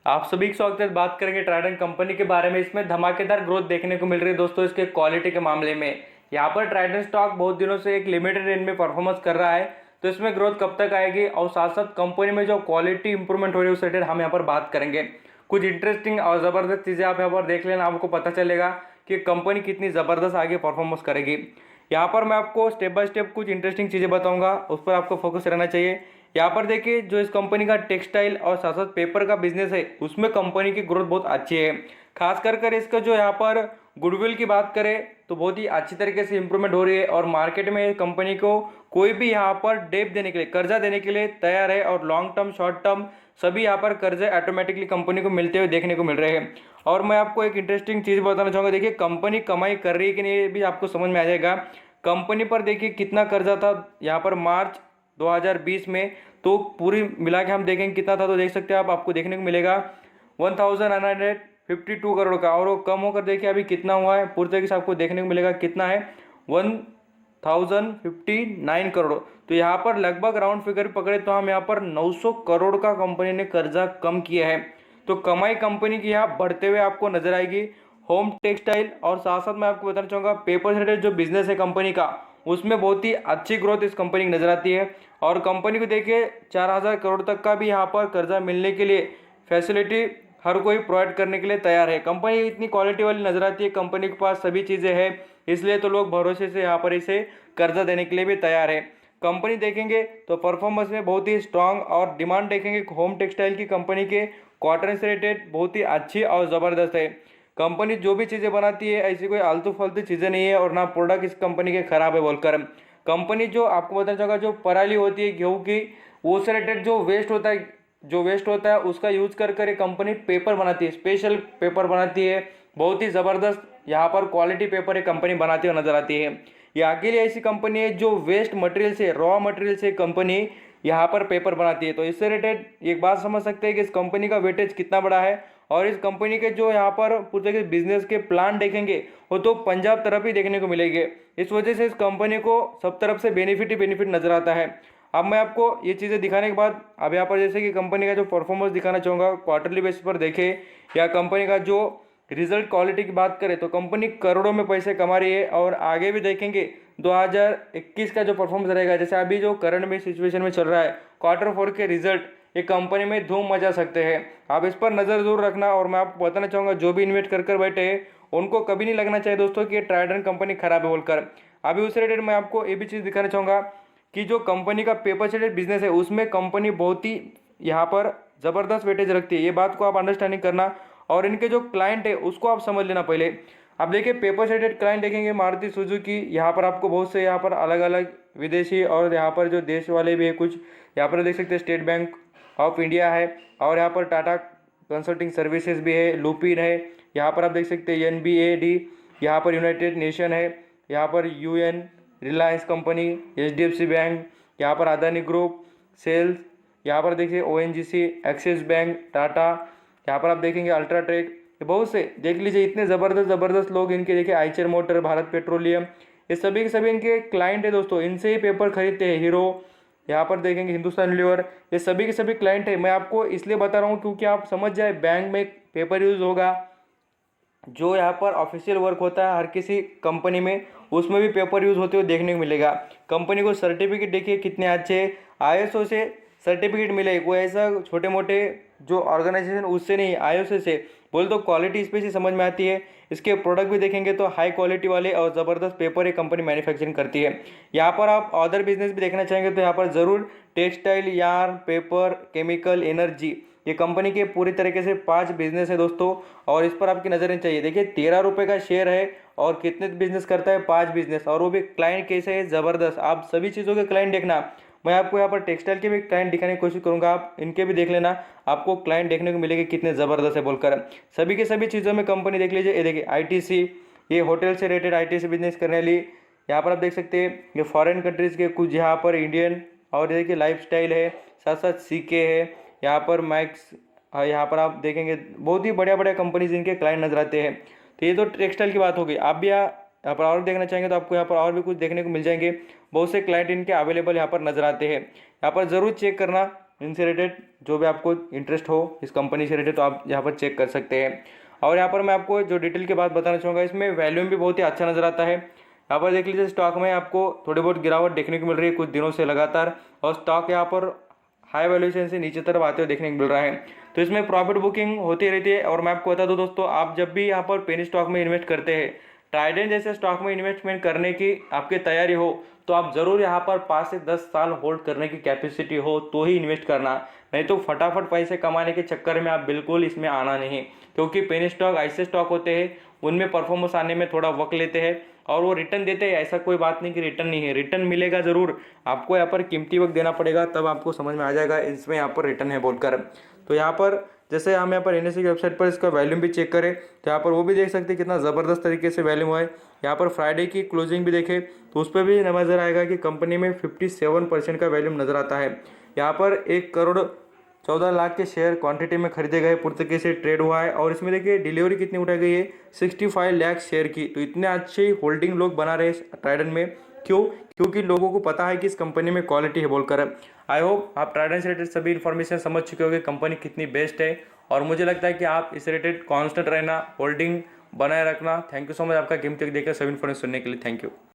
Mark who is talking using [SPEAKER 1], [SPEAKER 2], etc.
[SPEAKER 1] आप सभी का स्वागत है। बात करेंगे ट्राइडेंट कंपनी के बारे में। इसमें धमाकेदार ग्रोथ देखने को मिल रही है दोस्तों इसके क्वालिटी के मामले में। यहाँ पर ट्राइडेंट स्टॉक बहुत दिनों से एक लिमिटेड रेंज में परफॉर्मेंस कर रहा है, तो इसमें ग्रोथ कब तक आएगी और साथ साथ कंपनी में जो क्वालिटी इंप्रूवमेंट हो रही है उस रिलेटेड हम यहाँ पर बात करेंगे। कुछ इंटरेस्टिंग और ज़बरदस्त चीज़ें आप यहाँ पर देख लेना, आपको पता चलेगा कि कंपनी कितनी ज़बरदस्त आगे परफॉर्मेंस करेगी। यहाँ पर मैं आपको स्टेप बाय स्टेप कुछ इंटरेस्टिंग चीज़ें बताऊंगा, उस पर आपको फोकस रहना चाहिए। यहाँ पर देखिए जो इस कंपनी का टेक्सटाइल और साथ साथ पेपर का बिजनेस है उसमें कंपनी की ग्रोथ बहुत अच्छी है। खास कर इसका जो यहाँ पर गुडविल की बात करें तो बहुत ही अच्छी तरीके से इंप्रूवमेंट हो रही है और मार्केट में कंपनी को कोई भी यहाँ पर डेप देने के लिए, कर्जा देने के लिए तैयार है और लॉन्ग टर्म शॉर्ट टर्म सभी यहाँ पर कर्जे ऑटोमेटिकली कंपनी को मिलते हुए देखने को मिल रहे हैं। और मैं आपको एक इंटरेस्टिंग चीज़ बताना चाहूँगा। देखिए कंपनी कमाई कर रही है कि नहीं ये भी आपको समझ में आ जाएगा। कंपनी पर देखिए कितना कर्जा था यहाँ पर मार्च 2020 में, तो पूरी मिला के हम देखेंगे कितना था तो देख सकते हैं आप, आपको देखने को मिलेगा 1952 करोड़ का। और वो कम होकर देखिए अभी कितना हुआ है, पूरी तरीके से आपको देखने को मिलेगा कितना है 1059 करोड़। तो यहाँ पर लगभग राउंड फिगर पकड़े तो हम यहाँ पर 900 करोड़ का कंपनी ने कर्जा कम किया है। तो कमाई कंपनी की यहाँ बढ़ते हुए आपको नजर आएगी। होम टेक्सटाइल और साथ साथ मैं आपको बताना चाहूँगा पेपर से रिलेटेड जो बिजनेस है कंपनी का, उसमें बहुत ही अच्छी ग्रोथ इस कंपनी की नजर आती है। और कंपनी को देखिए 4000 करोड़ तक का भी यहाँ पर कर्जा मिलने के लिए फैसिलिटी हर कोई प्रोवाइड करने के लिए तैयार है। कंपनी इतनी क्वालिटी वाली नजर आती है, कंपनी के पास सभी चीज़ें हैं, इसलिए तो लोग भरोसे से यहाँ पर इसे कर्जा देने के लिए भी तैयार है। कंपनी देखेंगे तो परफॉर्मेंस में बहुत ही स्ट्रांग और डिमांड देखेंगे होम टेक्सटाइल की कंपनी के क्वार्टर से रिलेटेड बहुत ही अच्छी और ज़बरदस्त है। कंपनी जो भी चीज़ें बनाती है ऐसी कोई आलतू फालतू चीज़ें नहीं है और ना प्रोडक्ट इस कंपनी के खराब है बोलकर। कंपनी जो आपको बताना चाहूँगा जो पराली होती है गेहूँ की, वो से रिलेटेड जो वेस्ट होता है उसका यूज कर ये कंपनी पेपर बनाती है, स्पेशल पेपर बनाती है। बहुत ही ज़बरदस्त यहाँ पर क्वालिटी पेपर ये कंपनी बनाती हुई नजर आती है। ये अकेली ऐसी कंपनी है जो वेस्ट मटेरियल से, रॉ मटेरियल से कंपनी यहाँ पर पेपर बनाती है। तो इससे रिलेटेड एक बात समझ सकते हैं कि इस कंपनी का वेटेज कितना बड़ा है। और इस कंपनी के जो यहाँ पर पूरे के बिजनेस के प्लान देखेंगे वो तो पंजाब तरफ ही देखने को मिलेंगे। इस वजह से इस कंपनी को सब तरफ से बेनिफिट ही बेनिफिट नजर आता है। अब मैं आपको ये चीज़ें दिखाने के बाद अब यहाँ पर जैसे कि कंपनी का जो परफॉर्मेंस दिखाना चाहूँगा क्वार्टरली बेसिस पर देखें या कंपनी का जो रिजल्ट क्वालिटी की बात करें तो कंपनी करोड़ों में पैसे कमा रही है। और आगे भी देखेंगे 2021 का जो परफॉर्मेंस रहेगा, जैसे अभी जो करंट में सिचुएशन में चल रहा है Q4 के रिजल्ट ये कंपनी में धूम मचा सकते हैं। आप इस पर नज़र जरूर रखना। और मैं आपको बताना चाहूँगा जो भी इन्वेस्ट कर बैठे हैं उनको कभी नहीं लगना चाहिए दोस्तों कि ये ट्राइडेंट कंपनी खराब है बोलकर। अभी उस रिलेटेड मैं आपको ये भी चीज़ दिखाना चाहूँगा कि जो कंपनी का पेपर से रिलेटेड बिजनेस है उसमें कंपनी बहुत ही यहाँ पर ज़बरदस्त वेटेज रखती है। ये बात को आप अंडरस्टैंडिंग करना और इनके जो क्लाइंट है उसको आप समझ लेना। पहले आप देखिए पेपर से रिलेटेड क्लाइंट देखेंगे मारुति सुजुकी, यहाँ पर आपको बहुत से यहाँ पर अलग अलग विदेशी और यहाँ पर जो देश वाले भी है कुछ, यहाँ पर देख सकते हैं स्टेट बैंक ऑफ इंडिया है और यहाँ पर टाटा कंसल्टिंग सर्विसेज भी है, लुपिन है, यहाँ पर आप देख सकते हैं NBAD, यहाँ पर यूनाइटेड नेशन है, यहाँ पर UN, Reliance company, HDFC bank, यहाँ पर अदानी ग्रुप, सेल्स, यहाँ पर देखिए ONGC, एक्सिस बैंक, टाटा, यहाँ पर आप देखेंगे अल्ट्राटेक, बहुत से देख लीजिए इतने ज़बरदस्त लोग इनके देखिए आइचर मोटर, भारत पेट्रोलियम, ये सभी के सभी इनके क्लाइंट है दोस्तों, इनसे ही पेपर खरीदते हैं। हीरो, यहाँ पर देखेंगे हिंदुस्तान लीवर, ये सभी के सभी क्लाइंट है। मैं आपको इसलिए बता रहा हूँ क्योंकि आप समझ जाए बैंक में पेपर यूज़ होगा, जो यहाँ पर ऑफिशियल वर्क होता है हर किसी कंपनी में उसमें भी पेपर यूज़ होते हुए देखने को मिलेगा। कंपनी को सर्टिफिकेट देखिए कितने अच्छे ISO से सर्टिफिकेट मिले, कोई ऐसा छोटे मोटे जो ऑर्गेनाइजेशन उससे नहीं, ISO से बोल तो क्वालिटी इस पे से समझ में आती है। इसके प्रोडक्ट भी देखेंगे तो हाई क्वालिटी वाले और ज़बरदस्त पेपर ये कंपनी मैन्युफैक्चरिंग करती है। यहाँ पर आप अदर बिजनेस भी देखना चाहेंगे तो यहाँ पर ज़रूर textile, yarn, paper, chemical, energy, ये कंपनी के पूरी तरीके से 5 बिजनेस है दोस्तों और इस पर आपकी नजर नहीं चाहिए। देखिए 13 रुपये का शेयर है और कितने बिजनेस करता है, 5 बिजनेस, और वो भी क्लाइंट कैसे है ज़बरदस्त। आप सभी चीज़ों के क्लाइंट देखना, मैं आपको यहाँ पर टेक्सटाइल के भी क्लाइंट दिखाने की कोशिश करूँगा, आप इनके भी देख लेना, आपको क्लाइंट देखने को मिलेंगे कितने ज़बरदस्त है बोलकर। सभी के सभी चीज़ों में कंपनी देख लीजिए। ये देखिए ITC, ये होटल से रिलेटेड ITC बिजनेस करने वाली, यहाँ पर आप देख सकते हैं ये फॉरेन कंट्रीज़ के कुछ, यहाँ पर इंडियन, और देखिए लाइफस्टाइल है, साथ साथ CK है, यहाँ पर मैक्स, यहाँ पर आप देखेंगे बहुत ही बढ़िया बढ़िया कंपनीज इनके क्लाइंट नजर आते हैं। तो ये तो टेक्सटाइल की बात होगी। आप भी यहाँ पर और देखना चाहेंगे तो आपको यहाँ पर और भी कुछ देखने को मिल जाएंगे, बहुत से क्लाइंट इनके अवेलेबल यहाँ पर नजर आते हैं। यहाँ पर ज़रूर चेक करना इनसे रिलेटेड जो भी आपको इंटरेस्ट हो इस कंपनी से रिलेटेड, तो आप यहाँ पर चेक कर सकते हैं। और यहाँ पर मैं आपको जो डिटेल की बात बताना चाहूँगा, इसमें वैल्यूम भी बहुत ही अच्छा नज़र आता है। यहाँ पर देख लीजिए स्टॉक में आपको थोड़ी बहुत गिरावट देखने को मिल रही है कुछ दिनों से लगातार, और स्टॉक यहाँ पर हाई वैल्यूएशन से नीचे तरफ आते हुए देखने को मिल रहा है। तो इसमें प्रॉफिट बुकिंग होती रहती है। और मैं आपको बता दूं दोस्तों, आप जब भी यहाँ पर पेनी स्टॉक में इन्वेस्ट करते हैं, ट्राइडेंट जैसे स्टॉक में इन्वेस्टमेंट करने की आपकी तैयारी हो, तो आप जरूर यहाँ पर 5 से 10 साल होल्ड करने की कैपेसिटी हो तो ही इन्वेस्ट करना, नहीं तो फटाफट पैसे कमाने के चक्कर में आप बिल्कुल इसमें आना नहीं। क्योंकि पेनी स्टॉक ऐसे स्टॉक होते हैं उनमें परफॉर्मेंस आने में थोड़ा वक्त लेते हैं, और वो रिटर्न देते हैं। ऐसा कोई बात नहीं कि रिटर्न नहीं है, रिटर्न मिलेगा ज़रूर, आपको यहाँ पर कीमती वक्त देना पड़ेगा, तब आपको समझ में आ जाएगा इसमें यहाँ पर रिटर्न है बोलकर। तो यहाँ पर जैसे हम यहाँ पर NSE की वेबसाइट पर इसका वैल्यूम भी चेक करें तो यहाँ पर वो भी देख सकते हैं कितना ज़बरदस्त तरीके से वैल्यूम हुआ है। यहाँ पर फ्राइडे की क्लोजिंग भी देखें तो उस पर भी नज़र आएगा कि कंपनी में 57% का वैल्यूम नज़र आता है। यहाँ पर 1,14,00,000 के शेयर क्वांटिटी में खरीदे गए, पुर्तगाल से ट्रेड हुआ है। और इसमें देखिए डिलीवरी कितनी उठाई गई है, 65 लाख शेयर की। तो इतने अच्छे होल्डिंग लोग बना रहे ट्राइडेंट में, क्यों? क्योंकि लोगों को पता है कि इस कंपनी में क्वालिटी है बोलकर। आई होप आप ट्राइडेंट से रिलेटेड सभी इन्फॉर्मेशन समझ चुके होंगे कंपनी कितनी बेस्ट है, और मुझे लगता है कि आप इस रिलेटेड कॉन्स्टेंट रहना, होल्डिंग बनाए रखना। थैंक यू सो मच आपका कीमती वक्त देकर सभी इन्फॉर्मेशन सुनने के लिए। Thank you.